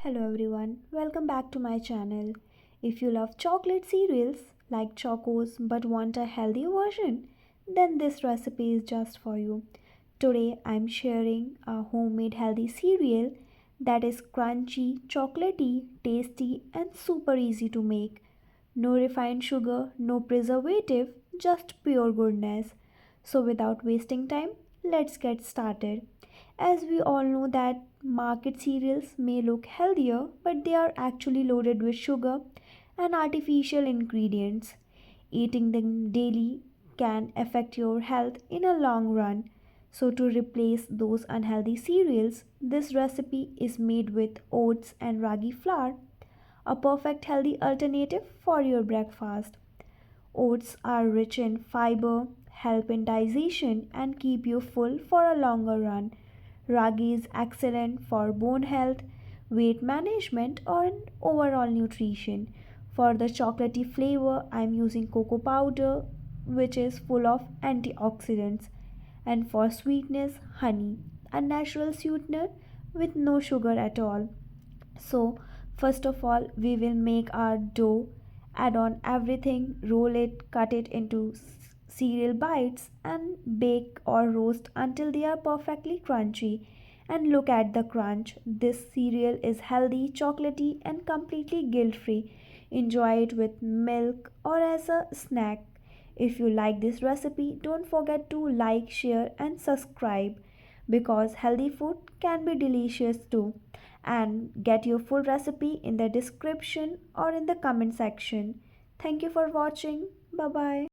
Hello everyone, welcome back to my channel. If you love chocolate cereals like Chocos but want a healthy version, then this recipe is just for you. Today I'm sharing a homemade healthy cereal that is crunchy, chocolatey, tasty and super easy to make. No refined sugar, no preservative, just pure goodness. So without wasting time, let's get started. As we all know that market cereals may look healthier, but they are actually loaded with sugar and artificial ingredients. Eating them daily can affect your health in a long run. So to replace those unhealthy cereals, this recipe is made with oats and ragi flour, a perfect healthy alternative for your breakfast. Oats are rich in fiber, help in digestion, and keep you full for a longer run. Ragi is excellent for bone health, weight management, and overall nutrition. For the chocolatey flavor, I'm using cocoa powder, which is full of antioxidants, and for sweetness, honey, a natural sweetener with no sugar at all. So, first of all, we will make our dough, add on everything, roll it, cut it into cereal bites, and bake or roast until they are perfectly crunchy. And look at the crunch. This cereal is healthy, chocolatey, and completely guilt free. Enjoy it with milk or as a snack. If you like this recipe, don't forget to like, share, and subscribe because healthy food can be delicious too. And get your full recipe in the description or in the comment section. Thank you for watching. Bye bye.